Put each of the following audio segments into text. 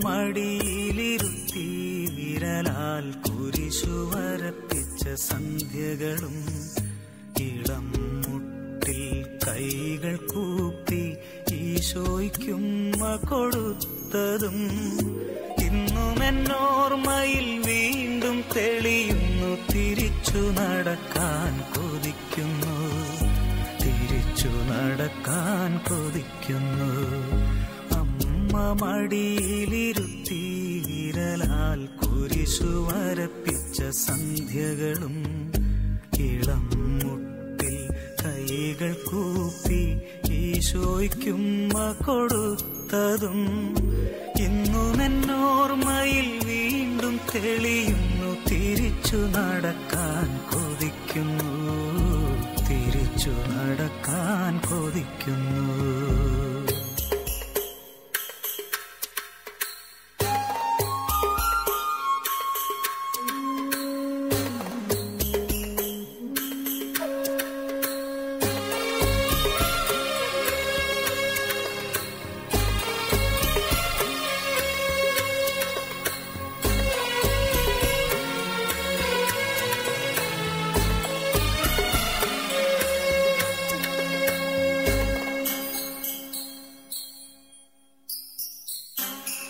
മടിയിലിരുത്തി വിരലാൽ കുരിശു വരപ്പിച്ച സന്ധ്യകളും ഇളം മുട്ടിൽ കൈകൾ കൂപ്പി ഈശോയ്ക്കുമ്മ കൊടുത്തതും ഇന്നും എന്നോർമ്മയിൽ വീണ്ടും തെളിയുന്നു. തിരിച്ചു നടക്കാൻ കൊതിക്കുന്നു, തിരിച്ചു നടക്കാൻ കൊതിക്കുന്നു. അമ്മ മടിയിലിരുത്തി വിരലാൽ കുരിശു വരപ്പിച്ച സന്ധ്യകളും ഇളം മുട്ടിൽ കൈകൾ കൂപ്പി ഈശോയ്ക്കുമ്മ കൊടുത്തതും ഇന്നും എന്നോർമ്മയിൽ വീണ്ടും തെളിയുന്നു. തിരിച്ചു നടക്കാൻ കൊതിക്കുന്നു, തിരിച്ചു നടക്കാൻ കൊതിക്കുന്നു.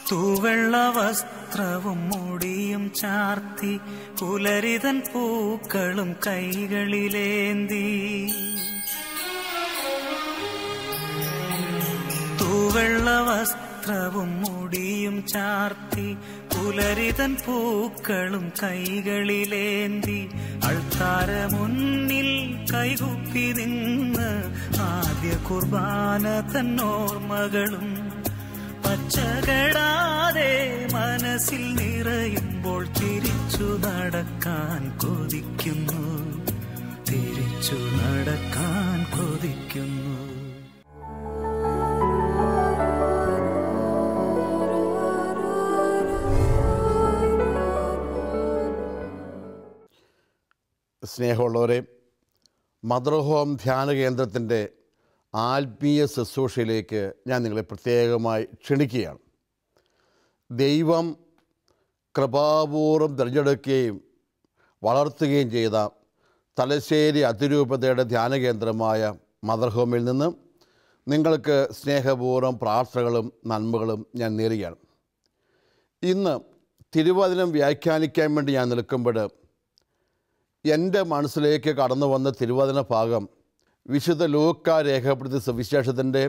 തൂവെള്ള വസ്ത്രവും മുടിയും ചാർത്തി പുലരിതൻ പൂക്കളും കൈകളിലേന്തി. തൂവെള്ള വസ്ത്രവും മുടിയും ചാർത്തി പുലരിതൻ പൂക്കളും കൈകളിലേന്തി അൾത്താര മുന്നിൽ കൈകുപ്പി നിന്ന് ആദ്യ കുർബാന തന്നോർമ്മകളും പച്ചകടാതെ മനസ്സിൽ നിറയുമ്പോൾ തിരിച്ചു നടക്കാൻ കൊതിക്കുന്നു, തിരിച്ചു നടക്കാൻ കൊതിക്കുന്നു. സ്നേഹമുള്ളവരെ, മദർ ഹോം ധ്യാന കേന്ദ്രത്തിൻ്റെ ആത്മീയ ശുശ്രൂഷയിലേക്ക് ഞാൻ നിങ്ങളെ പ്രത്യേകമായി ക്ഷണിക്കുകയാണ്. ദൈവം കൃപാപൂർവ്വം തിരഞ്ഞെടുക്കുകയും വളർത്തുകയും ചെയ്ത തലശ്ശേരി അതിരൂപതയുടെ ധ്യാനകേന്ദ്രമായ മദർ ഹോമിൽ നിന്ന് നിങ്ങൾക്ക് സ്നേഹപൂർവ്വം പ്രാർത്ഥനകളും നന്മകളും ഞാൻ നേരുകയാണ്. ഇന്ന് തിരുവചനം വ്യാഖ്യാനിക്കാൻ വേണ്ടി ഞാൻ നിൽക്കുമ്പോൾ എൻ്റെ മനസ്സിലേക്ക് കടന്നു വന്ന തിരുവചന ഭാഗം വിശുദ്ധ ലൂക്കാ രേഖപ്പെടുത്തിയ സുവിശേഷത്തിൻ്റെ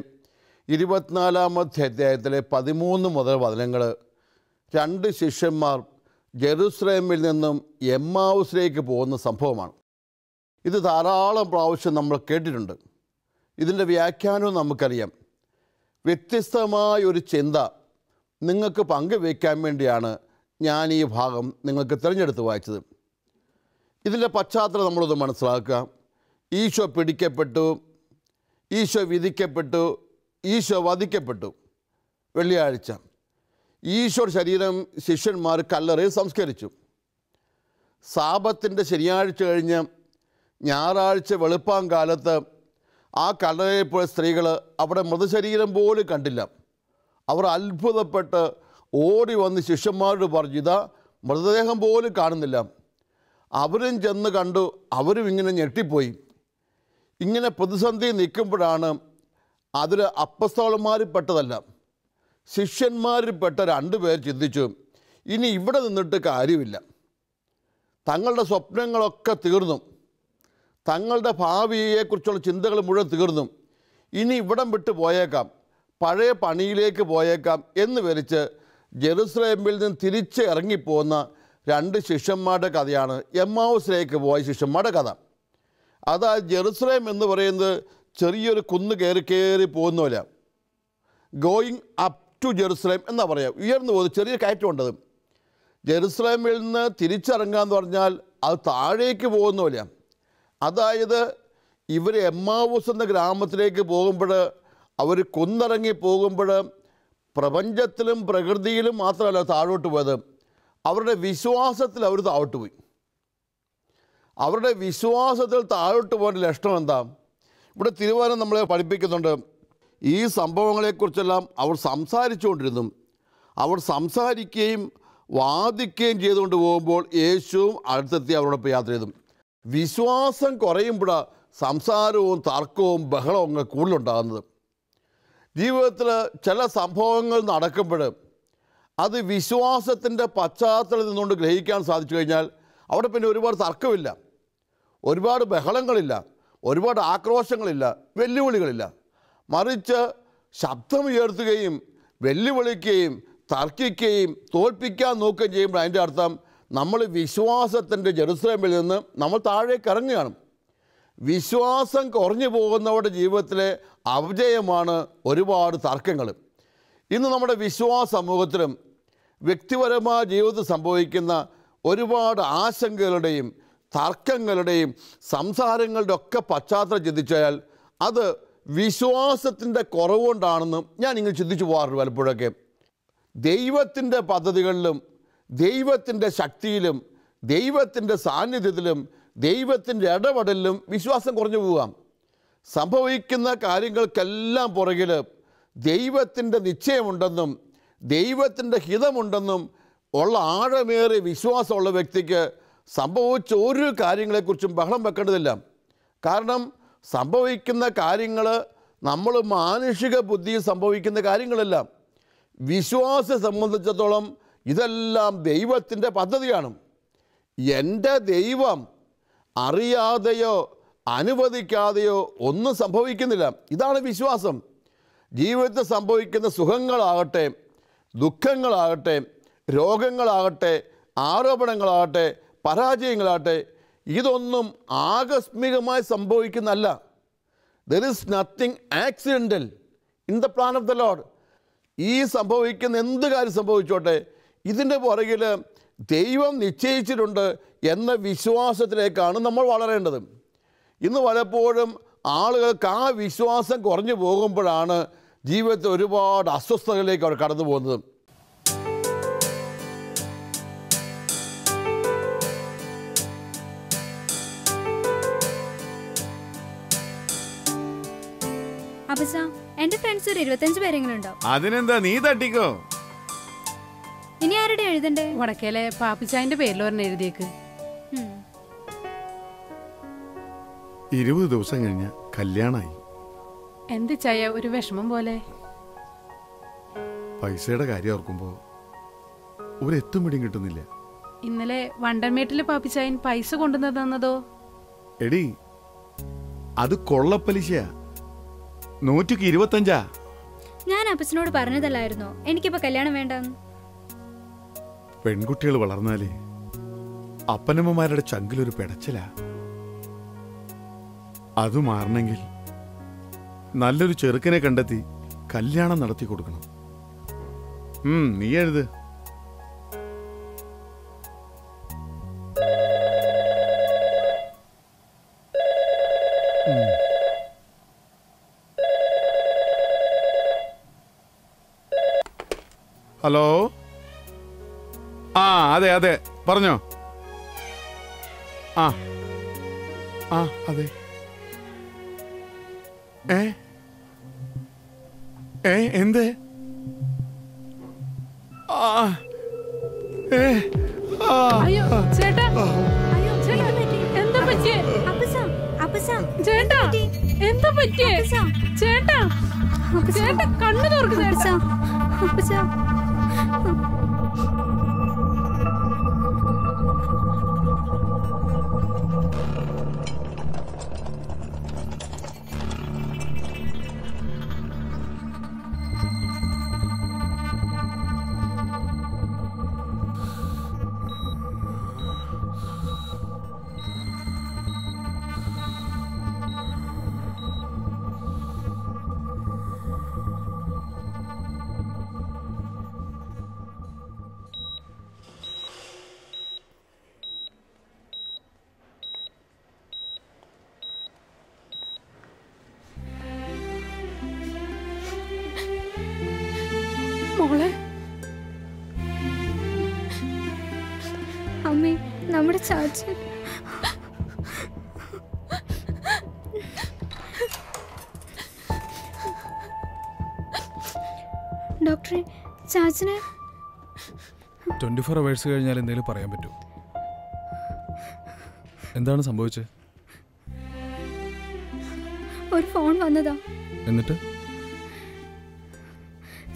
24-ാമത്തെ അധ്യായത്തിലെ 13 മുതൽ വചനങ്ങൾ. 2 ശിഷ്യന്മാർ ജെറുസലേമിൽ നിന്നും എമ്മാവുസിലേക്ക് പോകുന്ന സംഭവമാണ്. ഇത് ധാരാളം പ്രാവശ്യം നമ്മൾ കേട്ടിട്ടുണ്ട്. ഇതിൻ്റെ വ്യാഖ്യാനവും നമുക്കറിയാം. വ്യത്യസ്തമായൊരു ചിന്ത നിങ്ങൾക്ക് പങ്കുവയ്ക്കാൻ വേണ്ടിയാണ് ഞാൻ ഈ ഭാഗം നിങ്ങൾക്ക് തിരഞ്ഞെടുത്ത് വായിച്ചത്. ഇതിൻ്റെ പശ്ചാത്തലം നമ്മളൊന്ന് മനസ്സിലാക്കുക. ഈശോ പിടിക്കപ്പെട്ടു, ഈശോ വിധിക്കപ്പെട്ടു, ഈശോ വധിക്കപ്പെട്ടു. വെള്ളിയാഴ്ച ഈശോ ശരീരം ശിഷ്യന്മാർ കല്ലറയിൽ സംസ്കരിച്ചു. സാബത്തിൻ്റെ ശനിയാഴ്ച കഴിഞ്ഞ് ഞായറാഴ്ച വെളുപ്പാങ്കാലത്ത് ആ കല്ലറയിൽ പോയ സ്ത്രീകൾ അവിടെ മൃതശരീരം പോലും കണ്ടില്ല. അവർ അത്ഭുതപ്പെട്ട് ഓടി വന്ന് ശിഷ്യന്മാരോട് പറഞ്ഞു, ഇതാ മൃതദേഹം പോലും കാണുന്നില്ല. അവരും ചെന്ന് കണ്ടു, അവരും ഇങ്ങനെ ഞെട്ടിപ്പോയി. ഇങ്ങനെ പ്രതിസന്ധി നിൽക്കുമ്പോഴാണ് അതിൽ അപ്പസ്തോലന്മാരിൽ പെട്ടതല്ല, ശിഷ്യന്മാരിൽ പെട്ട 2 പേർ ചിന്തിച്ചു, ഇനി ഇവിടെ നിന്നിട്ട് കാര്യമില്ല. തങ്ങളുടെ സ്വപ്നങ്ങളൊക്കെ തീർന്നു, തങ്ങളുടെ ഭാവിയെക്കുറിച്ചുള്ള ചിന്തകൾ മുഴുവൻ തീർന്നു. ഇനി ഇവിടം വിട്ട് പോയേക്കാം, പഴയ പണിയിലേക്ക് പോയേക്കാം എന്ന് വിചാരിച്ച് ജെറുസലേമിൽ നിന്ന് തിരിച്ച് ഇറങ്ങിപ്പോകുന്ന 2 ശിഷ്യന്മാരുടെ കഥയാണ് എമ്മാവുസിലേക്ക് പോയ ശിഷ്യന്മാരുടെ കഥ. അതായത് ജെറുസലേം എന്ന് പറയുന്നത് ചെറിയൊരു കുന്ന് കയറി പോകുന്ന പോലെ, ഗോയിങ് അപ്പ് ടു ജെറുസലേം എന്നാണ് പറയുക. ഉയർന്നു പോകുന്നത്, ചെറിയ കയറ്റമുണ്ടത്. ജെറുസലേമിൽ നിന്ന് തിരിച്ചിറങ്ങുക എന്ന് പറഞ്ഞാൽ അത് താഴേക്ക് പോകുന്ന പോലെയാണ്. അതായത് ഇവർ എമ്മാവൂസ് എന്ന ഗ്രാമത്തിലേക്ക് പോകുമ്പോൾ, അവർ കുന്നിറങ്ങി പോകുമ്പോൾ പ്രപഞ്ചത്തിലും പ്രകൃതിയിലും മാത്രമല്ല താഴോട്ട് പോയത്, അവരുടെ വിശ്വാസത്തിൽ അവർ താഴോട്ട് പോയി. അവരുടെ വിശ്വാസത്തിൽ താഴോട്ട് പോകാൻ ലക്ഷണം എന്താ? ഇവിടെ തിരുവചനം നമ്മളെ പഠിപ്പിക്കുന്നുണ്ട്. ഈ സംഭവങ്ങളെക്കുറിച്ചെല്ലാം അവർ സംസാരിച്ചുകൊണ്ടിരുന്നു. അവർ സംസാരിക്കുകയും വാദിക്കുകയും ചെയ്തുകൊണ്ട് പോകുമ്പോൾ യേശുവും അടുത്തെത്തി അവരോടൊപ്പം യാത്ര ചെയ്തു. വിശ്വാസം കുറയുമ്പോഴാണ് സംസാരവും തർക്കവും ബഹളവും ഒക്കെ കൂടുതലുണ്ടാകുന്നത്. ജീവിതത്തിൽ ചില സംഭവങ്ങൾ നടക്കുമ്പോൾ അത് വിശ്വാസത്തിൻ്റെ പശ്ചാത്തലത്തിൽ നിന്നുകൊണ്ട് ഗ്രഹിക്കാൻ സാധിച്ചു കഴിഞ്ഞാൽ അവിടെ പിന്നെ ഒരുപാട് തർക്കമില്ല, ഒരുപാട് ബഹളങ്ങളില്ല, ഒരുപാട് ആക്രോശങ്ങളില്ല, വെല്ലുവിളികളില്ല. മറിച്ച് ശബ്ദമുയർത്തുകയും വെല്ലുവിളിക്കുകയും തർക്കിക്കുകയും തോൽപ്പിക്കാൻ നോക്കുകയും ചെയ്യുമ്പോൾ അതിൻ്റെ അർത്ഥം നമ്മൾ വിശ്വാസത്തിൻ്റെ ജെറുസലേമിൽ നിന്ന് നമ്മൾ താഴേക്ക് ഇറങ്ങുകയാണ്. വിശ്വാസം കുറഞ്ഞു പോകുന്നവരുടെ ജീവിതത്തിലെ അപജയമാണ് ഒരുപാട് തർക്കങ്ങൾ. ഇന്ന് നമ്മുടെ വിശ്വാസ സമൂഹത്തിലും വ്യക്തിപരമായ ജീവിതത്തിൽ സംഭവിക്കുന്ന ഒരുപാട് ആശങ്കകളുടെയും തർക്കങ്ങളുടെയും സംസാരങ്ങളുടെ ഒക്കെ പശ്ചാത്തലം ചിന്തിച്ചാൽ അത് വിശ്വാസത്തിൻ്റെ കുറവുകൊണ്ടാണെന്ന് ഞാൻ ഇങ്ങനെ ചിന്തിച്ചു പോകാറുണ്ട് പലപ്പോഴൊക്കെ. ദൈവത്തിൻ്റെ പദ്ധതികളിലും ദൈവത്തിൻ്റെ ശക്തിയിലും ദൈവത്തിൻ്റെ സാന്നിധ്യത്തിലും ദൈവത്തിൻ്റെ ഇടപെടലിലും വിശ്വാസം കുറഞ്ഞു പോകാം. സംഭവിക്കുന്ന കാര്യങ്ങൾക്കെല്ലാം പുറകിൽ ദൈവത്തിൻ്റെ നിശ്ചയമുണ്ടെന്നും ദൈവത്തിൻ്റെ ഹിതമുണ്ടെന്നും ഉള്ള ആഴമേറിയ വിശ്വാസമുള്ള വ്യക്തിക്ക് സംഭവിച്ച ഒരു കാര്യങ്ങളെക്കുറിച്ചും ബഹളം വെക്കേണ്ടതില്ല. കാരണം സംഭവിക്കുന്ന കാര്യങ്ങൾ നമ്മൾ മാനുഷിക ബുദ്ധിയിൽ സംഭവിക്കുന്ന കാര്യങ്ങളല്ല. വിശ്വാസത്തെ സംബന്ധിച്ചിടത്തോളം ഇതെല്ലാം ദൈവത്തിൻ്റെ പദ്ധതിയാണ്. എൻ്റെ ദൈവം അറിയാതെയോ അനുവദിക്കാതെയോ ഒന്നും സംഭവിക്കുന്നില്ല. ഇതാണ് വിശ്വാസം. ജീവിതത്തിൽ സംഭവിക്കുന്ന സുഖങ്ങളാകട്ടെ ദുഃഖങ്ങളാകട്ടെ രോഗങ്ങളാകട്ടെ ആരോപണങ്ങളാകട്ടെ പരാജയങ്ങളാകട്ടെ ഇതൊന്നും ആകസ്മികമായി സംഭവിക്കുന്നതല്ല. There is nothing accidental in the plan of the lord. ഈ സംഭവിക്കുന്ന എന്ത് കാര്യം സംഭവിച്ചോട്ടെ ഇതിൻ്റെ പുറകിൽ ദൈവം നിശ്ചയിച്ചിട്ടുണ്ട് എന്ന വിശ്വാസത്തിലേക്കാണ് നമ്മൾ വളരേണ്ടത്. ഇന്ന് പലപ്പോഴും ആളുകൾക്ക് ആ വിശ്വാസം കുറഞ്ഞു പോകുമ്പോഴാണ് ജീവിതത്തിൽ ഒരുപാട് അസ്വസ്ഥതകളിലേക്ക് അവർ കടന്നു പോകുന്നത്. എന്റെ ഫ്രണ്ട്സ് ഒരു 25 പേരെങ്കിലും ഉണ്ടാവും. അതിനെന്താ, നീ തട്ടിക്കോ. ഇനി ആരുടെ എഴുതണ്ടേ? വടക്കേലെ പാപ്പിച്ചായന്റെ പേരിൽ ഒരെണ്ണം എഴുതിയേക്ക്. 20 ദിവസം കഴിഞ്ഞ കല്യാണായി. എന്ത് ചായ ഒരു വിഷമം പോലെ? പൈസയുടെ കാര്യം ഓർക്കുമ്പോ ഒരെത്തും പിടിയും കിട്ടുന്നില്ല. ഇന്നലെ വണ്ടൻമേട്ടിലെ പാപ്പിച്ചായൻ പൈസ കൊണ്ടുവന്ന് തന്നതോ? എടി അത് കൊള്ളപ്പലിശയാ, 125. ഞാൻ അപ്പച്ചനോട് പറഞ്ഞതല്ലായിരുന്നോ എനിക്കിപ്പോ കല്യാണം വേണ്ടെന്ന്? പെൺകുട്ടികൾ വളർന്നാലേ അപ്പനമ്മമാരുടെ ചങ്കിലൊരു പെടച്ചിലാ. അത് മാറണമെങ്കിൽ നല്ലൊരു ചെറുക്കനെ കണ്ടെത്തി കല്യാണം നടത്തി കൊടുക്കണം. നീ എഴുത്. ഹലോ. അതെ അതെ, പറഞ്ഞോ. അതെ. എന്തേ? അയ്യോ ചേട്ടാ, അയ്യോ ചേട്ടാ, എന്താ പറ്റിയേ? ചേട്ടാ എന്താ പറ്റിയേ? ചേട്ടാ ചേട്ടാ കണ്ണു തുറക്ക് ചേട്ടാ. മോളെ, അമ്മേ നമ്മുടെ ചാച്ചൻ. ഡോക്ടറെ, ചാച്ചന് 24 hours കഴിഞ്ഞാൽ എന്തെങ്കിലും പറയാൻ പറ്റുമോ? എന്താണ് സംഭവിച്ചത്? ഒരു ഫോൺ വന്നതാ. എന്നിട്ട്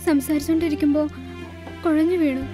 സംസാരിച്ചോണ്ടിരിക്കുമ്പോ കുഴഞ്ഞു വീണു.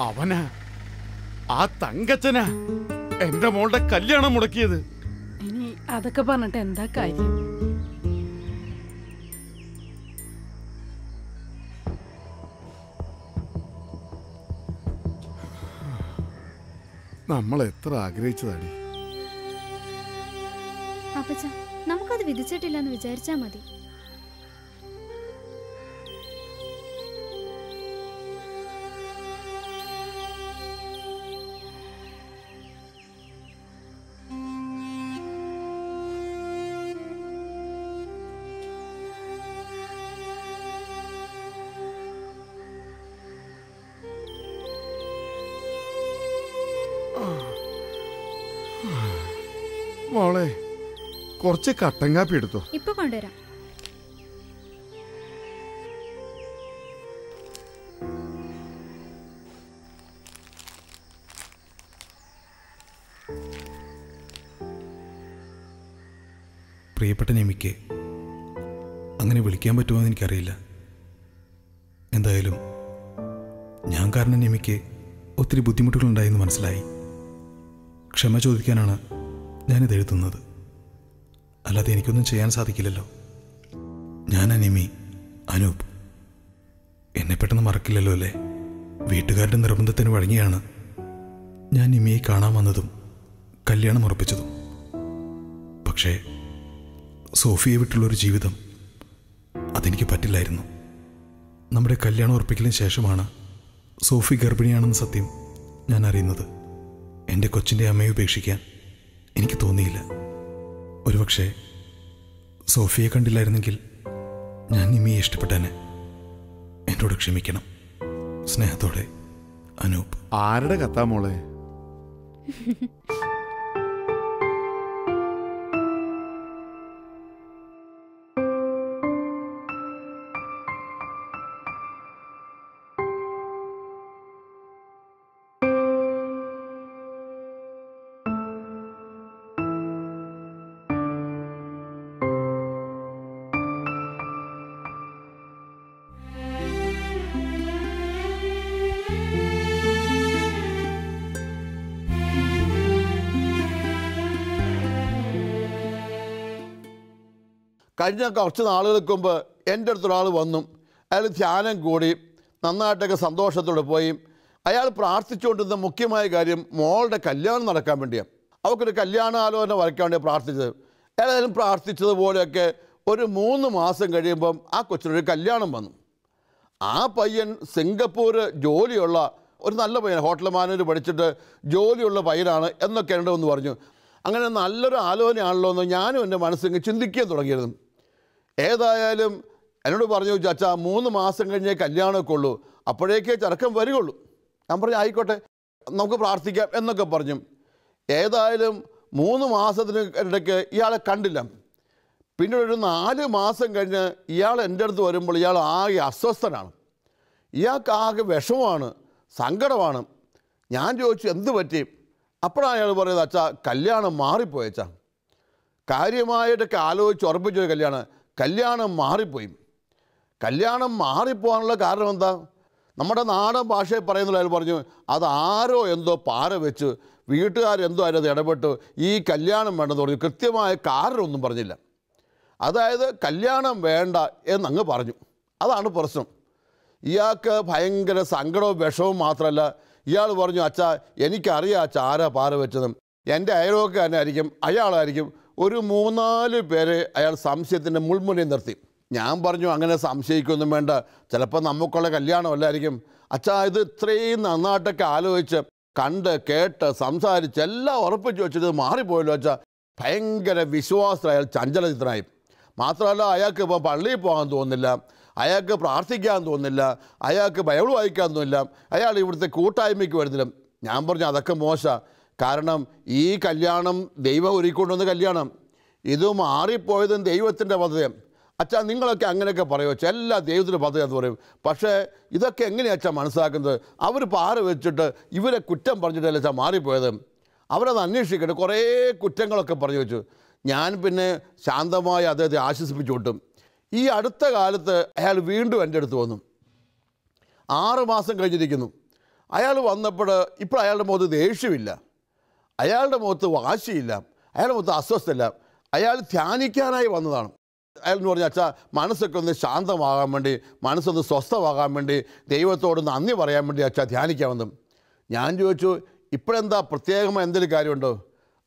അവനാ, ആ തങ്കച്ചനാ എന്റെ മോളുടെ കല്യാണം മുടക്കിയത്. ഇനി അതൊക്കെ പറഞ്ഞിട്ട് എന്താ കാര്യം? നമ്മൾ എത്ര ആഗ്രഹിച്ചതാടി. അപ്പച്ച, നമുക്കത് വിധിച്ചിട്ടില്ലെന്ന് വിചാരിച്ചാ മതി. മോളെ, കുറച്ച് കട്ടൻ കാപ്പി എടുത്തോ. ഇപ്പൊ കൊണ്ടുവരാം. പ്രിയപ്പെട്ട നിമിക്ക് അങ്ങനെ വിളിക്കാൻ പറ്റുമോ എന്ന് എനിക്കറിയില്ല. എന്തായാലും ഞാൻ കാരണം നിമിക്ക് ഒത്തിരി ബുദ്ധിമുട്ടുകളുണ്ടായെന്ന് മനസ്സിലായി. ക്ഷമ ചോദിക്കാനാണ് ഞാനിത് എഴുതുന്നത്. അല്ലാതെ എനിക്കൊന്നും ചെയ്യാൻ സാധിക്കില്ലല്ലോ. ഞാൻ നിമി, അനൂപ്. എന്നെ പെട്ടെന്ന് മറക്കില്ലല്ലോ അല്ലേ? വീട്ടുകാരുടെ നിർബന്ധത്തിന് വഴങ്ങിയാണ് ഞാൻ നിമിയെ കാണാൻ വന്നതും കല്യാണം ഉറപ്പിച്ചതും. പക്ഷേ സോഫിയെ വിട്ടുള്ളൊരു ജീവിതം അതെനിക്ക് പറ്റില്ലായിരുന്നു. നമ്മുടെ കല്യാണം ഉറപ്പിക്കലിന് ശേഷമാണ് സോഫി ഗർഭിണിയാണെന്ന സത്യം ഞാൻ അറിയുന്നത്. എൻ്റെ കൊച്ചിൻ്റെ അമ്മയെ ഉപേക്ഷിക്കാൻ എനിക്ക് തോന്നിയില്ല. ഒരുപക്ഷെ സോഫിയെ കണ്ടില്ലായിരുന്നെങ്കിൽ ഞാൻ നിമിയെ ഇഷ്ടപ്പെട്ടേനെ. എന്നോട് ക്ഷമിക്കണം. സ്നേഹത്തോടെ, അനൂപ്. ആരുടെ കത്താ മോളെ? കഴിഞ്ഞ കുറച്ച് നാളുകൾക്ക് മുമ്പ് എൻ്റെ അടുത്തൊരാൾ വന്നു. അയാൾ ധ്യാനം കൂടി നന്നായിട്ടൊക്കെ സന്തോഷത്തോടെ പോയി. അയാൾ പ്രാർത്ഥിച്ചുകൊണ്ടിരുന്ന മുഖ്യമായ കാര്യം മോളുടെ കല്യാണം നടക്കാൻ വേണ്ടിയാണ്. അവൾക്കൊരു കല്യാണാലോചന വരയ്ക്കാൻ വേണ്ടിയാണ് പ്രാർത്ഥിച്ചത്. ഏതായാലും പ്രാർത്ഥിച്ചതുപോലെയൊക്കെ ഒരു 3 മാസം കഴിയുമ്പം ആ കൊച്ചിനൊരു കല്യാണം വന്നു. ആ പയ്യൻ സിംഗപ്പൂർ ജോലിയുള്ള ഒരു നല്ല പയ്യൻ, ഹോട്ടൽ മാനേജർ പഠിച്ചിട്ട് ജോലിയുള്ള പയ്യനാണ് എന്നൊക്കെ ഉണ്ടെന്ന് പറഞ്ഞു. അങ്ങനെ നല്ലൊരു ആലോചനയാണല്ലോ എന്ന് ഞാനും എൻ്റെ മനസ്സിൽ ചിന്തിക്കാൻ തുടങ്ങിയിരുന്നു. ഏതായാലും എന്നോട് പറഞ്ഞു, ചാച്ചാ 3 മാസം കഴിഞ്ഞേ കല്യാണമൊക്കെ ഉള്ളൂ, അപ്പോഴേക്കേ ചെറുക്കൻ വരികയുള്ളൂ. ഞാൻ പറഞ്ഞു ആയിക്കോട്ടെ, നമുക്ക് പ്രാർത്ഥിക്കാം എന്നൊക്കെ പറഞ്ഞു. ഏതായാലും 3 മാസത്തിന് ഇടയ്ക്ക് ഇയാളെ കണ്ടില്ല. പിന്നെ ഒരു 4 മാസം കഴിഞ്ഞ് ഇയാൾ എൻ്റെ അടുത്ത് വരുമ്പോൾ ഇയാൾ ആകെ അസ്വസ്ഥനാണ്. ഇയാൾക്ക് ആകെ വിഷമമാണ്, സങ്കടമാണ്. ഞാൻ ചോദിച്ചു എന്ത് പറ്റി? അപ്പോഴാണ് അയാൾ പറയുന്നത്, അച്ഛാ കല്യാണം മാറിപ്പോയച്ചാ, കാര്യമായിട്ടൊക്കെ ആലോചിച്ച് ഉറപ്പിച്ചൊരു കല്യാണം മാറിപ്പോയി. കല്യാണം മാറിപ്പോകാനുള്ള കാരണം എന്താ? നമ്മുടെ നാടൻ ഭാഷയിൽ പറയുന്നില്ല. അയാൾ പറഞ്ഞു, അതാരോ എന്തോ പാര വെച്ച് വീട്ടുകാരെന്തോ അതിനകത്ത് ഇടപെട്ട് ഈ കല്യാണം വേണ്ടെന്ന് പറഞ്ഞു. കൃത്യമായ കാരണമൊന്നും പറഞ്ഞില്ല. അതായത് കല്യാണം വേണ്ട എന്നങ്ങ് പറഞ്ഞു. അതാണ് പ്രശ്നം. ഇയാൾക്ക് ഭയങ്കര സങ്കടവും വിഷമവും മാത്രമല്ല, ഇയാൾ പറഞ്ഞു, അച്ഛാ എനിക്കറിയാം അച്ഛാ ആരാ പാര വെച്ചതും, എൻ്റെ അയൽവക്കാരനെ ആയിരിക്കും, അയാളായിരിക്കും. ഒരു 3-4 പേരെ അയാൾ സംശയത്തിൻ്റെ മുൾമുനയിൽ നിർത്തി. ഞാൻ പറഞ്ഞു, അങ്ങനെ സംശയിക്കൊന്നും വേണ്ട, ചിലപ്പോൾ നമുക്കുള്ള കല്യാണമല്ലായിരിക്കും. അച്ഛാ ഇത് ഇത്രയും നന്നായിട്ടൊക്കെ ആലോചിച്ച് കണ്ട് കേട്ട് സംസാരിച്ച് എല്ലാം ഉറപ്പിച്ച് വെച്ചിട്ട് മാറിപ്പോയല്ലോ അച്ഛാ. ഭയങ്കര വിശ്വാസം അയാൾ ചഞ്ചലചിത്രനായി. മാത്രമല്ല അയാൾക്ക് ഇപ്പോൾ പള്ളിയിൽ പോകാൻ തോന്നുന്നില്ല, അയാൾക്ക് പ്രാർത്ഥിക്കാൻ തോന്നുന്നില്ല, അയാൾക്ക് ബൈബിൾ വായിക്കാൻ തോന്നില്ല, അയാൾ ഇവിടുത്തെ കൂട്ടായ്മയ്ക്ക് വരുന്നില്ല. ഞാൻ പറഞ്ഞു അതൊക്കെ മോശം. കാരണം ഈ കല്യാണം ദൈവം ഒരുക്കൊണ്ടുവന്ന കല്യാണം, ഇത് മാറിപ്പോയതും ദൈവത്തിൻ്റെ പദ്ധതി. അച്ഛാ നിങ്ങളൊക്കെ അങ്ങനെയൊക്കെ പറയുമോ? എല്ലാ ദൈവത്തിൻ്റെ പദ്ധതി എന്ന് പറയും. പക്ഷേ ഇതൊക്കെ എങ്ങനെയാണ് അച്ഛാ മനസ്സിലാക്കുന്നത്? അവർ പാര വെച്ചിട്ട് ഇവരെ കുറ്റം പറഞ്ഞിട്ടല്ല അച്ഛാ മാറിപ്പോയത്. അവരത് അന്വേഷിക്കട്ടെ. കുറേ കുറ്റങ്ങളൊക്കെ പറഞ്ഞു വെച്ചു. ഞാൻ പിന്നെ ശാന്തമായി അദ്ദേഹത്തെ ആശ്വസിപ്പിച്ചു വിട്ടും. ഈ അടുത്ത കാലത്ത് അയാൾ വീണ്ടും എൻ്റെ അടുത്ത് വന്നു. 6 മാസം കഴിഞ്ഞിരിക്കുന്നു. അയാൾ വന്നപ്പോൾ ഇപ്പോൾ അയാളുടെ മുഖത്ത് ദേഷ്യമില്ല, അയാളുടെ മുഖത്ത് വാശിയില്ല, അയാളുടെ മുഖത്ത് അസ്വസ്ഥയില്ല. അയാൾ ധ്യാനിക്കാനായി വന്നതാണ്. അയാൾ എന്ന് പറഞ്ഞാൽ അച്ഛാ മനസ്സൊക്കെ ഒന്ന് ശാന്തമാകാൻ വേണ്ടി, മനസ്സൊന്ന് സ്വസ്ഥമാകാൻ വേണ്ടി, ദൈവത്തോട് നന്ദി പറയാൻ വേണ്ടി അച്ഛാ ധ്യാനിക്കാൻ വന്നു. ഞാൻ ചോദിച്ചു, ഇപ്പോഴെന്താ പ്രത്യേകമായി എന്തെങ്കിലും കാര്യമുണ്ടോ?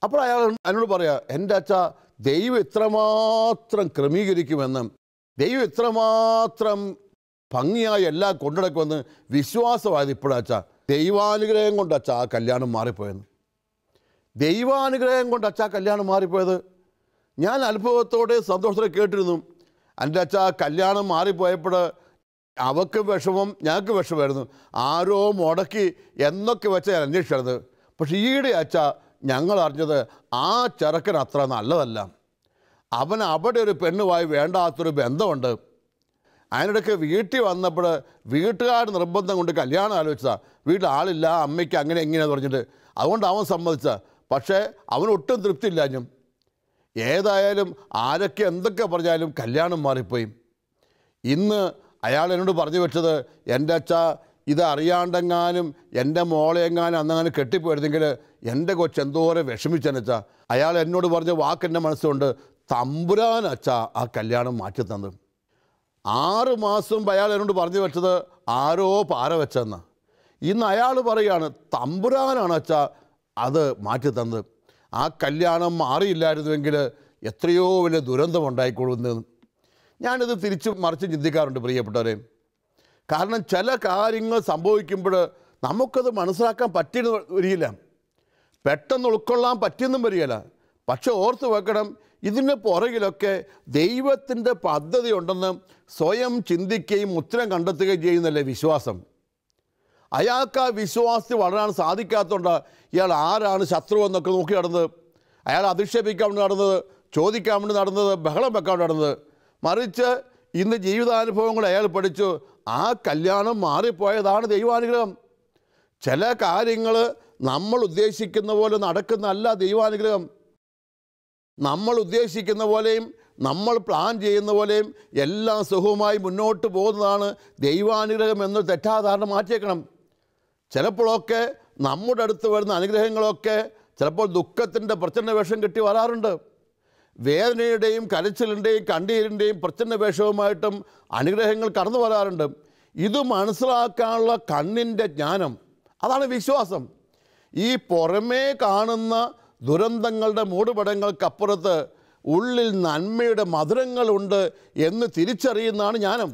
അപ്പോൾ അയാൾ എന്നോട് പറയാം, എൻ്റെ അച്ഛാ ദൈവം ഇത്രമാത്രം ക്രമീകരിക്കുമെന്നും ദൈവം ഇത്രമാത്രം ഭംഗിയായി എല്ലാം കൊണ്ടുനടക്കുമെന്ന് വിശ്വാസമായത് ഇപ്പോഴാച്ചാ. ദൈവാനുഗ്രഹം കൊണ്ട് അച്ഛാ ആ കല്യാണം മാറിപ്പോയെന്ന്. ദൈവാനുഗ്രഹം കൊണ്ട് അച്ഛാ കല്യാണം മാറിപ്പോയത് ഞാൻ അത്ഭുതത്തോടെ സന്തോഷത്തോടെ കേട്ടിരുന്നു. എൻ്റെ അച്ഛാ കല്യാണം മാറിപ്പോയപ്പോൾ അവർക്ക് വിഷമം, ഞങ്ങൾക്ക് വിഷമമായിരുന്നു. ആരോ മുടക്കി എന്നൊക്കെ വെച്ച് ഞാൻ അന്വേഷിച്ചത്. പക്ഷേ ഈയിടെ അച്ഛാ ഞങ്ങൾ അറിഞ്ഞത് ആ ചെറുക്കൻ അത്ര നല്ലതല്ല. അവൻ അവിടെ ഒരു പെണ്ണുമായി വേണ്ടാത്തൊരു ബന്ധമുണ്ട്. അതിനിടയ്ക്ക് വീട്ടിൽ വന്നപ്പോൾ വീട്ടുകാർ നിർബന്ധം കൊണ്ട് കല്യാണം ആലോചിച്ചതാണ്. വീട്ടിൽ ആളില്ല, അമ്മയ്ക്ക് അങ്ങനെ എങ്ങനെയാണെന്ന് പറഞ്ഞിട്ട്. അതുകൊണ്ട് അവൻ സമ്മതിച്ച. പക്ഷേ അവൻ ഒട്ടും തൃപ്തിയില്ലാഞ്ഞും. ഏതായാലും ആരൊക്കെ എന്തൊക്കെ പറഞ്ഞാലും കല്യാണം മാറിപ്പോയി. ഇന്ന് അയാൾ എന്നോട് പറഞ്ഞു വെച്ചത്, എൻ്റെ അച്ഛാ ഇത് അറിയാണ്ടെങ്ങാനും എൻ്റെ മോളെങ്ങാനും അന്നങ്ങനെ കെട്ടിപ്പോയിരുന്നെങ്കിൽ എൻ്റെ കൊച്ചെന്തോരം വിഷമിച്ചെന്നച്ചാ. അയാൾ എന്നോട് പറഞ്ഞ വാക്കെൻ്റെ മനസ്സുകൊണ്ട്, തമ്പുരാൻ അച്ഛാ ആ കല്യാണം മാറ്റി തന്നത്. 6 മാസം അയാൾ എന്നോട് പറഞ്ഞു വെച്ചത് ആരോ പാര വെച്ചെന്ന്. ഇന്ന് അയാൾ പറയുകയാണ്, തമ്പുരാനാണ് അച്ഛാ അത് മാറ്റി തന്നത്. ആ കല്യാണം മാറിയില്ലായിരുന്നുവെങ്കിൽ എത്രയോ വലിയ ദുരന്തം ഉണ്ടായിക്കൊള്ളുന്നത്. ഞാനിത് തിരിച്ചു മറിച്ച് ചിന്തിക്കാറുണ്ട് പ്രിയപ്പെട്ടവരെ. കാരണം ചില കാര്യങ്ങൾ സംഭവിക്കുമ്പോൾ നമുക്കത് മനസ്സിലാക്കാൻ പറ്റിയെന്ന് വരികയില്ല, പെട്ടെന്ന് ഉൾക്കൊള്ളാൻ പറ്റിയെന്നും വരികയില്ല. പക്ഷെ ഓർത്ത് വെക്കണം, ഇതിന് പുറകിലൊക്കെ ദൈവത്തിൻ്റെ പദ്ധതി ഉണ്ടെന്ന് സ്വയം ചിന്തിക്കുകയും ഉത്തരം കണ്ടെത്തുകയും ചെയ്യുന്നല്ലേ വിശ്വാസം. അയാൾക്ക് ആ വിശ്വാസത്തിൽ വളരാൻ സാധിക്കാത്തതുകൊണ്ട് ഇയാൾ ആരാണ് ശത്രു എന്നൊക്കെ നോക്കി നടന്നത്, അയാൾ അധിക്ഷേപിക്കാൻ വേണ്ടി നടന്നത്, ചോദിക്കാൻ വേണ്ടി നടന്നത്, ബഹളം വെക്കാൻ വേണ്ടി നടന്നത്. മറിച്ച് ഇന്ന് ജീവിതാനുഭവങ്ങൾ അയാൾ പഠിച്ചു. ആ കല്യാണം മാറിപ്പോയതാണ് ദൈവാനുഗ്രഹം. ചില കാര്യങ്ങൾ നമ്മൾ ഉദ്ദേശിക്കുന്ന പോലെ നടക്കുന്നതല്ല ദൈവാനുഗ്രഹം. നമ്മൾ ഉദ്ദേശിക്കുന്ന പോലെയും നമ്മൾ പ്ലാൻ ചെയ്യുന്ന പോലെയും എല്ലാം സുഖമായി മുന്നോട്ട് പോകുന്നതാണ് ദൈവാനുഗ്രഹം എന്ന് തെറ്റാധാരണ മാറ്റിയേക്കണം. ചിലപ്പോഴൊക്കെ നമ്മുടെ അടുത്ത് വരുന്ന അനുഗ്രഹങ്ങളൊക്കെ ചിലപ്പോൾ ദുഃഖത്തിൻ്റെ പ്രച്ഛന്ന വേഷം കെട്ടി വരാറുണ്ട്. വേദനയുടെയും കരച്ചിലിൻ്റെയും കണ്ണീരിൻ്റെയും പ്രച്ഛന്ന വേഷവുമായിട്ടും അനുഗ്രഹങ്ങൾ കടന്നു വരാറുണ്ട്. ഇത് മനസ്സിലാക്കാനുള്ള കണ്ണിൻ്റെ ജ്ഞാനം, അതാണ് വിശ്വാസം. ഈ പുറമേ കാണുന്ന ദുരന്തങ്ങളുടെ മൂടുപടങ്ങൾക്കപ്പുറത്ത് ഉള്ളിൽ നന്മയുടെ മധുരങ്ങളുണ്ട് എന്ന് തിരിച്ചറിയുന്നതാണ് ജ്ഞാനം.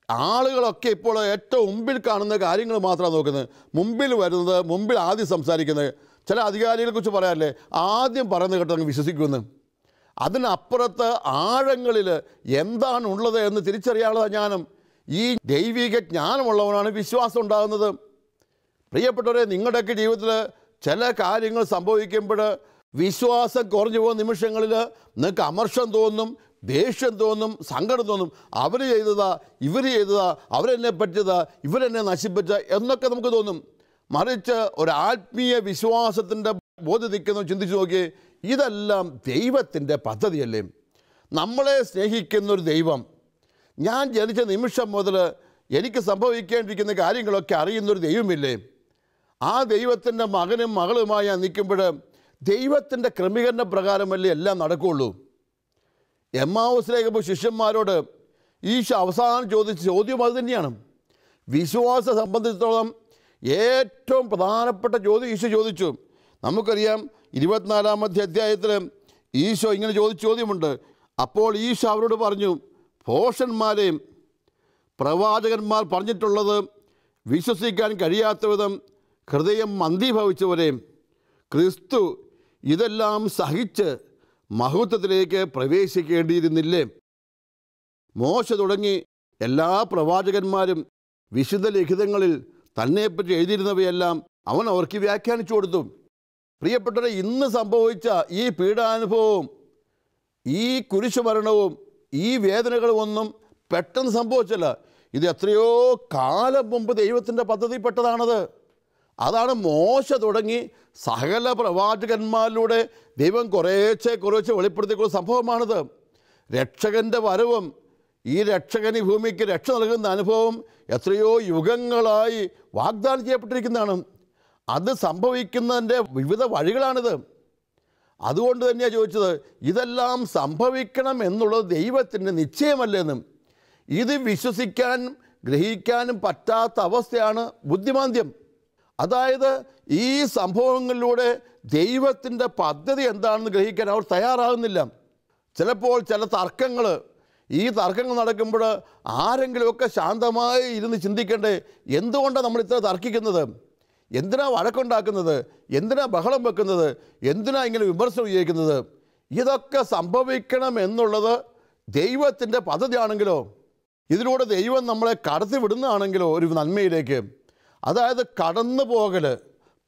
ആളുകളൊക്കെ ഇപ്പോൾ ഏറ്റവും മുമ്പിൽ കാണുന്ന കാര്യങ്ങൾ മാത്രമാണ് നോക്കുന്നത്, മുമ്പിൽ വരുന്നത്, മുമ്പിൽ ആദ്യം സംസാരിക്കുന്നത്. ചില അധികാരികളെക്കുറിച്ച് പറയാറില്ലേ, ആദ്യം പറയുന്നത് കേട്ടങ്ങ് വിശ്വസിക്കുമെന്ന്. അതിനപ്പുറത്ത് ആഴങ്ങളിൽ എന്താണ് ഉള്ളത് എന്ന് തിരിച്ചറിയാനുള്ള ജ്ഞാനം, ഈ ദൈവിക ജ്ഞാനമുള്ളവനാണ് വിശ്വാസം ഉണ്ടാകുന്നത്. പ്രിയപ്പെട്ടവരെ, നിങ്ങളുടെയൊക്കെ ജീവിതത്തിൽ ചില കാര്യങ്ങൾ സംഭവിക്കുമ്പോൾ വിശ്വാസം കുറഞ്ഞു പോകുന്ന നിമിഷങ്ങളിൽ നിങ്ങൾക്ക് അമർഷം തോന്നും, ദേഷ്യം തോന്നും, സങ്കടം തോന്നും. അവർ ചെയ്തതാ, ഇവർ ചെയ്തതാ, അവരെന്നെ പറ്റിയതാ, ഇവരെന്നെ നശിപ്പിച്ച എന്നൊക്കെ നമുക്ക് തോന്നും. മറിച്ച് ഒരു ആത്മീയ വിശ്വാസത്തിൻ്റെ ബോധ്യത്തിക്കുന്നു. ചിന്തിച്ചു നോക്കിയേ, ഇതെല്ലാം ദൈവത്തിൻ്റെ പദ്ധതിയല്ലേ? നമ്മളെ സ്നേഹിക്കുന്നൊരു ദൈവം, ഞാൻ ജനിച്ച നിമിഷം മുതൽ എനിക്ക് സംഭവിക്കേണ്ടിയിരിക്കുന്ന കാര്യങ്ങളൊക്കെ അറിയുന്നൊരു ദൈവമില്ലേ? ആ ദൈവത്തിൻ്റെ മകനും മകളുമായി ഞാൻ നിൽക്കുമ്പോൾ ദൈവത്തിൻ്റെ ക്രമീകരണ പ്രകാരമല്ലേ എല്ലാം നടക്കുകയുള്ളൂ. എമ്മാവുസിലേക്ക് ശിഷ്യന്മാരോട് ഈശോ അവസാനം ചോദിച്ച ചോദ്യം അത് തന്നെയാണ്. വിശ്വാസം സംബന്ധിച്ചിടത്തോളം ഏറ്റവും പ്രധാനപ്പെട്ട ചോദ്യം ഈശോ ചോദിച്ചു. നമുക്കറിയാം 24-ാമത്തെ അധ്യായത്തിൽ ഈശോ ഇങ്ങനെ ചോദിച്ച ചോദ്യമുണ്ട്. അപ്പോൾ ഈശോ അവരോട് പറഞ്ഞു, ഭോഷന്മാരെയും പ്രവാചകന്മാർ പറഞ്ഞിട്ടുള്ളത് വിശ്വസിക്കാൻ കഴിയാത്ത വിധം ഹൃദയം മന്ദീഭവിച്ചവരെയും ക്രിസ്തു ഇതെല്ലാം സഹിച്ച് മഹത്വത്തിലേക്ക് പ്രവേശിക്കേണ്ടിയിരുന്നില്ലേ? മോശ തുടങ്ങി എല്ലാ പ്രവാചകന്മാരും വിശുദ്ധ ലിഖിതങ്ങളിൽ തന്നെപ്പറ്റി എഴുതിയിരുന്നവയെല്ലാം അവൻ അവർക്ക് വ്യാഖ്യാനിച്ചു കൊടുത്തു. പ്രിയപ്പെട്ടവരെ, ഇന്ന് സംഭവിച്ച ഈ പീഡാനുഭവവും ഈ കുരിശുമരണവും ഈ വേദനകളും ഒന്നും പെട്ടെന്ന് സംഭവിച്ചല്ല. ഇത് എത്രയോ കാലം മുമ്പ് ദൈവത്തിൻ്റെ പദ്ധതിപ്പെട്ടതാണത്. അതാണ് മോശ തുടങ്ങി സകല പ്രവാചകന്മാരിലൂടെ ദൈവം കുറേശ്ശെ വെളിപ്പെടുത്തിക്കൊള്ള സംഭവമാണിത്. രക്ഷകൻ്റെ വരവും ഈ രക്ഷകൻ ഈ ഭൂമിക്ക് രക്ഷ നൽകുന്ന അനുഭവം എത്രയോ യുഗങ്ങളായി വാഗ്ദാനം ചെയ്യപ്പെട്ടിരിക്കുന്നതാണ്. അത് സംഭവിക്കുന്നതിൻ്റെ വിവിധ വഴികളാണിത്. അതുകൊണ്ട് തന്നെയാണ് ചോദിച്ചത്, ഇതെല്ലാം സംഭവിക്കണം എന്നുള്ളത് ദൈവത്തിൻ്റെ നിശ്ചയമല്ലെന്നും ഇത് വിശ്വസിക്കാനും ഗ്രഹിക്കാനും പറ്റാത്ത അവസ്ഥയാണ് ബുദ്ധിമാന്ദ്യം. അതായത് ഈ സംഭവങ്ങളിലൂടെ ദൈവത്തിൻ്റെ പദ്ധതി എന്താണെന്ന് ഗ്രഹിക്കാൻ അവർ തയ്യാറാകുന്നില്ല. ചിലപ്പോൾ ചില തർക്കങ്ങൾ നടക്കുമ്പോൾ ആരെങ്കിലുമൊക്കെ ശാന്തമായി ഇരുന്ന് ചിന്തിക്കണ്ടേ, എന്തുകൊണ്ടാണ് നമ്മൾ ഇത്ര തർക്കിക്കുന്നത്, എന്തിനാ വഴക്കുണ്ടാക്കുന്നത്, എന്തിനാ ബഹളം വെക്കുന്നത്, എന്തിനാ ഇങ്ങനെ വിമർശനം ഉപയോഗിക്കുന്നത്? ഇതൊക്കെ സംഭവിക്കണം എന്നുള്ളത് ദൈവത്തിൻ്റെ പദ്ധതിയാണെങ്കിലോ, ഇതിലൂടെ ദൈവം നമ്മളെ കടത്തി വിടുന്നതാണെങ്കിലോ ഒരു നന്മയിലേക്ക്, അതായത് കടന്നു പോകൽ,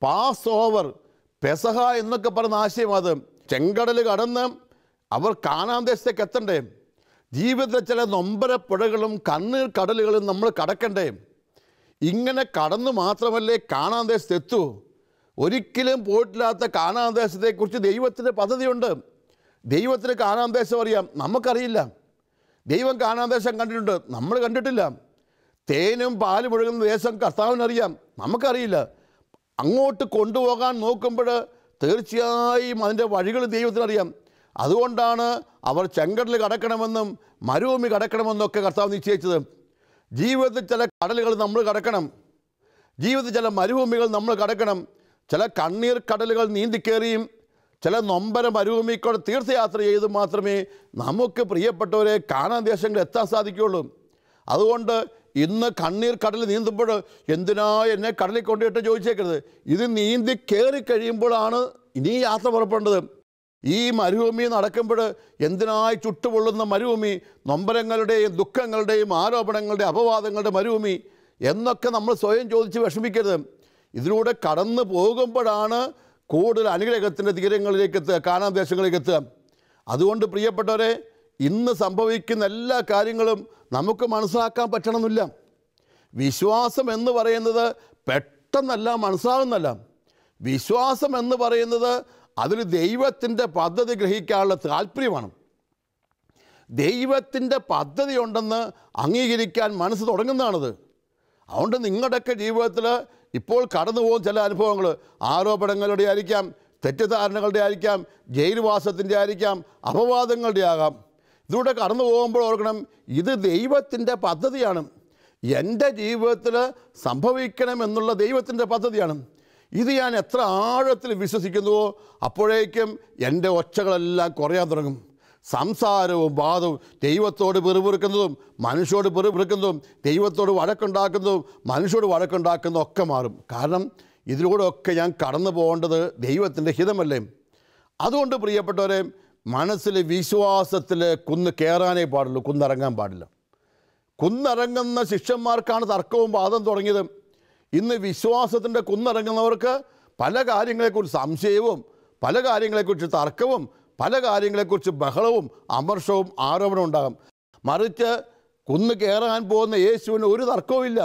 പാസ് ഓവർ, പെസഹ എന്നൊക്കെ പറയുന്ന ആശയം. അത് ചെങ്കടൽ കടന്ന് അവർ കാനാൻ ദേശത്തേക്ക് എത്തണ്ടേ? ജീവിതത്തിലെ ചില നൊമ്പരപ്പുഴകളും കണ്ണീർ കടലുകളും നമ്മൾ കടക്കണ്ടേ? ഇങ്ങനെ കടന്നു മാത്രമല്ലേ കാനാൻ ദേശത്ത് എത്തൂ. ഒരിക്കലും പോയിട്ടില്ലാത്ത കാനാൻ ദേശത്തെക്കുറിച്ച് ദൈവത്തിൻ്റെ പദ്ധതിയുണ്ട്. ദൈവത്തിന് കാനാൻ ദേശം അറിയാം, നമുക്കറിയില്ല. ദൈവം കാനാൻ ദേശം കണ്ടിട്ടുണ്ട്, നമ്മൾ കണ്ടിട്ടില്ല. തേനും പാലും ഒഴുകുന്ന ദേശം കർത്താവിനറിയാം, നമുക്കറിയില്ല. അങ്ങോട്ട് കൊണ്ടുപോകാൻ നോക്കുമ്പോൾ തീർച്ചയായും അതിൻ്റെ വഴികൾ ദൈവത്തിനറിയാം. അതുകൊണ്ടാണ് അവർ ചെങ്കടൽ കടക്കണമെന്നും മരുഭൂമി കടക്കണമെന്നൊക്കെ കർത്താവ് നിശ്ചയിച്ചത്. ജീവിതത്തിൽ ചില കടലുകൾ നമ്മൾ കടക്കണം, ജീവിതത്തിൽ ചില മരുഭൂമികൾ നമ്മൾ കടക്കണം. ചില കണ്ണീർ കടലുകൾ നീന്തിക്കേറിയും ചില നൊമ്പര മരുഭൂമിക്കൂടെ തീർത്ഥയാത്ര ചെയ്ത് മാത്രമേ നമുക്ക് പ്രിയപ്പെട്ടവരെ കാനാൻ ദേശങ്ങളിൽ എത്താൻ സാധിക്കുകയുള്ളൂ. അതുകൊണ്ട് ഇന്ന് കണ്ണീർ കടൽ നീന്തുമ്പോൾ എന്തിനാ എന്നെ കടലിൽ കൊണ്ടിട്ട് ചോദിച്ചേക്കരുത്. ഇത് നീന്തി കയറി കഴിയുമ്പോഴാണ് ഇനി യാത്ര പുറപ്പെടേണ്ടത്. ഈ മരുഭൂമി നടക്കുമ്പോൾ എന്തിനായി ചുട്ടുപൊള്ളുന്ന മരുഭൂമി, നൊമ്പരങ്ങളുടെയും ദുഃഖങ്ങളുടെയും ആരോപണങ്ങളുടെയും അപവാദങ്ങളുടെ മരുഭൂമി എന്നൊക്കെ നമ്മൾ സ്വയം ചോദിച്ച് വിഷമിക്കരുത്. ഇതിലൂടെ കടന്നു പോകുമ്പോഴാണ് കൂടുതൽ അനുഗ്രഹത്തിൻ്റെ തീരങ്ങളിലേക്ക് എത്തുക, കാനാൻ ദേശങ്ങളിലേക്ക് എത്തുക. അതുകൊണ്ട് പ്രിയപ്പെട്ടവരെ, ഇന്ന് സംഭവിക്കുന്ന എല്ലാ കാര്യങ്ങളും നമുക്ക് മനസ്സിലാക്കാൻ പറ്റണമെന്നില്ല. വിശ്വാസം എന്ന് പറയുന്നത് പെട്ടെന്നല്ല മനസ്സിലാകുന്നല്ല. വിശ്വാസം എന്ന് പറയുന്നത് അതിൽ ദൈവത്തിൻ്റെ പദ്ധതി ഗ്രഹിക്കാനുള്ള താല്പര്യമാണ്. ദൈവത്തിൻ്റെ പദ്ധതി ഉണ്ടെന്ന് അംഗീകരിക്കാൻ മനസ്സ് തുടങ്ങുന്നതാണത്. അതുകൊണ്ട് നിങ്ങളുടെയൊക്കെ ജീവിതത്തിൽ ഇപ്പോൾ കടന്നു പോകുന്ന ചില അനുഭവങ്ങൾ ആരോപണങ്ങളുടെ ആയിരിക്കാം, തെറ്റിദ്ധാരണകളുടെ ആയിരിക്കാം, ജയിൽവാസത്തിൻ്റെ ആയിരിക്കാം, അപവാദങ്ങളുടെ ആകാം. ഇതിലൂടെ കടന്നു പോകുമ്പോൾ ഓർക്കണം, ഇത് ദൈവത്തിൻ്റെ പദ്ധതിയാണ്. എൻ്റെ ജീവിതത്തിൽ സംഭവിക്കണമെന്നുള്ള ദൈവത്തിൻ്റെ പദ്ധതിയാണ്. ഇത് ഞാൻ എത്ര ആഴത്തിൽ വിശ്വസിക്കുന്നുവോ അപ്പോഴേക്കും എൻ്റെ ഒച്ചകളെല്ലാം കുറയാൻ തുടങ്ങും. സംസാരവും വാദവും, ദൈവത്തോട് പിറുപിറുക്കുന്നതും മനുഷ്യരോട് പിറുപിറുക്കുന്നതും, ദൈവത്തോട് വഴക്കുണ്ടാക്കുന്നതും മനുഷ്യരോട് വഴക്കുണ്ടാക്കുന്നതും ഒക്കെ മാറും. കാരണം ഇതിലൂടെ ഒക്കെ ഞാൻ കടന്നു പോകേണ്ടത് ദൈവത്തിൻ്റെ ഹിതമല്ലേ. അതുകൊണ്ട് പ്രിയപ്പെട്ടവരെ, മനസ്സിൽ വിശ്വാസത്തിൽ കുന്ന് കയറാനേ പാടുള്ളൂ, കുന്നിറങ്ങാൻ പാടില്ല. കുന്നിറങ്ങുന്ന ശിഷ്യന്മാർക്കാണ് തർക്കവും വാദം തുടങ്ങിയത്. ഇന്ന് വിശ്വാസത്തിൻ്റെ കുന്നിറങ്ങുന്നവർക്ക് പല കാര്യങ്ങളെക്കുറിച്ച് സംശയവും, പല കാര്യങ്ങളെക്കുറിച്ച് തർക്കവും, പല കാര്യങ്ങളെക്കുറിച്ച് ബഹളവും അമർഷവും ആരോപണവും ഉണ്ടാകും. മറിച്ച് കുന്ന് കയറാൻ പോകുന്ന യേശുവിന് ഒരു തർക്കവുമില്ല.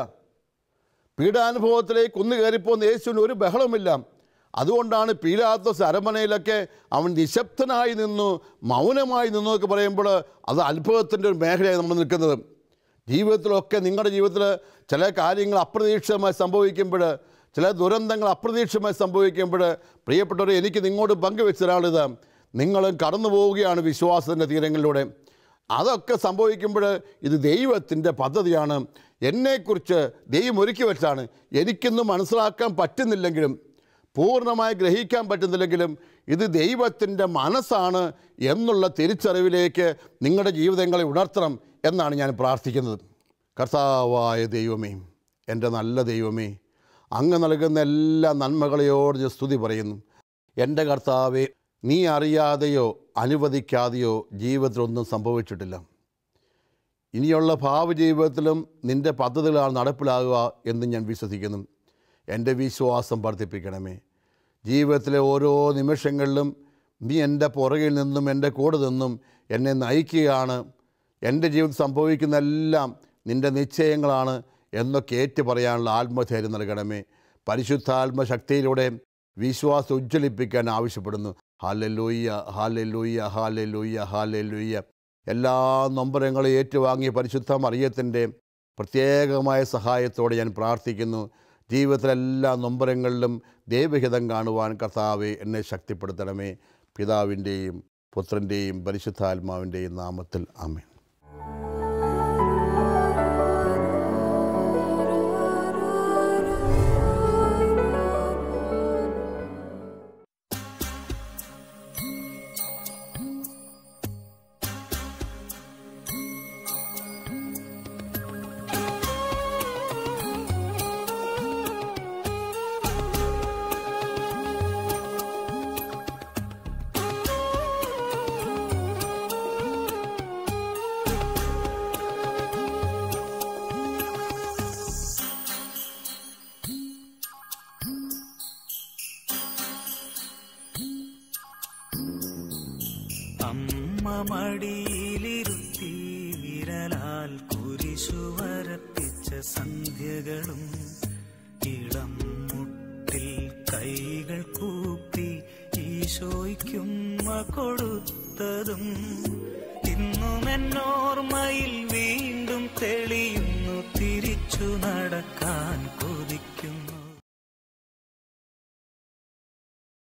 പീഡാനുഭവത്തിലേക്ക് കുന്നു കയറിപ്പോകുന്ന യേശുവിന് ഒരു ബഹളമില്ല. അതുകൊണ്ടാണ് പീലാത്തോസ് അരമനയിലൊക്കെ അവൻ നിശബ്ദനായി നിന്നു, മൗനമായി നിന്നു എന്നൊക്കെ പറയുമ്പോൾ അത് അത്ഭുതത്തിൻ്റെ ഒരു മേഖലയായി നമ്മൾ നിൽക്കുന്നത്. ജീവിതത്തിലൊക്കെ നിങ്ങളുടെ ജീവിതത്തിൽ ചില കാര്യങ്ങൾ അപ്രതീക്ഷിതമായി സംഭവിക്കുമ്പോൾ, ചില ദുരന്തങ്ങൾ അപ്രതീക്ഷിതമായി സംഭവിക്കുമ്പോൾ, പ്രിയപ്പെട്ടവരെ, എനിക്ക് നിങ്ങളോട് പങ്കുവെച്ച ഒരാളിത്, നിങ്ങളും കടന്നു പോവുകയാണ് വിശ്വാസത്തിൻ്റെ തീരങ്ങളിലൂടെ. അതൊക്കെ സംഭവിക്കുമ്പോൾ ഇത് ദൈവത്തിൻ്റെ പദ്ധതിയാണ്. എന്നെക്കുറിച്ച് ദൈവം ഒരുക്കി വെച്ചാണ്. എനിക്കൊന്നും മനസ്സിലാക്കാൻ പറ്റുന്നില്ലെങ്കിലും, പൂർണ്ണമായി ഗ്രഹിക്കാൻ പറ്റുന്നില്ലെങ്കിലും ഇത് ദൈവത്തിൻ്റെ മനസ്സാണ് എന്നുള്ള തിരിച്ചറിവിലേക്ക് നിങ്ങളുടെ ജീവിതങ്ങളെ ഉണർത്തണം എന്നാണ് ഞാൻ പ്രാർത്ഥിക്കുന്നത്. കർത്താവായ ദൈവമേ, എൻ്റെ നല്ല ദൈവമേ, അങ്ങ് നൽകുന്ന എല്ലാ നന്മകളെയോട് ഞാൻ സ്തുതി പറയുന്നു. എൻ്റെ കർത്താവേ, നീ അറിയാതെയോ അനുവദിക്കാതെയോ ജീവിതത്തിലൊന്നും സംഭവിച്ചിട്ടില്ല. ഇനിയുള്ള ഭാവി ജീവിതത്തിലും നിൻ്റെ പദ്ധതികളാണ് നടപ്പിലാകുക എന്ന് ഞാൻ വിശ്വസിക്കുന്നു. എൻ്റെ വിശ്വാസം വർദ്ധിപ്പിക്കണമേ. ജീവിതത്തിലെ ഓരോ നിമിഷങ്ങളിലും നീ എൻ്റെ പുറകിൽ നിന്നും എൻ്റെ കൂടെ നിന്നും എന്നെ നയിക്കുകയാണ്. എൻ്റെ ജീവിതത്തിൽ സംഭവിക്കുന്ന എല്ലാം നിൻ്റെ നിശ്ചയങ്ങളാണ് എന്നൊക്കെ ഏറ്റു പറയാനുള്ള ആത്മധൈര്യം നൽകണമേ. പരിശുദ്ധാത്മശക്തിയിലൂടെ വിശ്വാസം ഉജ്ജ്വലിപ്പിക്കാൻ ആവശ്യപ്പെടുന്നു. Hallelujah, hallelujah, hallelujah, hallelujah. എല്ലാ നൊമ്പരങ്ങളും ഏറ്റുവാങ്ങിയ പരിശുദ്ധ മറിയത്തിൻ്റെ പ്രത്യേകമായ സഹായത്തോടെ ഞാൻ പ്രാർത്ഥിക്കുന്നു. ജീവിതത്തിലെല്ലാ നൊമ്പരങ്ങളിലും ദൈവഹിതം കാണുവാൻ കർത്താവേ എന്നെ ശക്തിപ്പെടുത്തണമേ. പിതാവിൻ്റെയും പുത്രൻ്റെയും പരിശുദ്ധാത്മാവിൻ്റെയും നാമത്തിൽ ആമേൻ. മടിയിലിരുത്തി വിരലാൽ കുരിശു വരപ്പിച്ച സന്ധ്യകളും ഇളം മുട്ടിൽ കൈകൾ കൂപ്പി ഈശോയ്ക്കുമ്മ കൊടുത്തതും ഇന്നും എന്നോർമ്മയിൽ വീണ്ടും തെളിയുന്നു. തിരിച്ചു നടക്കാൻ കൊതിക്കുന്നു.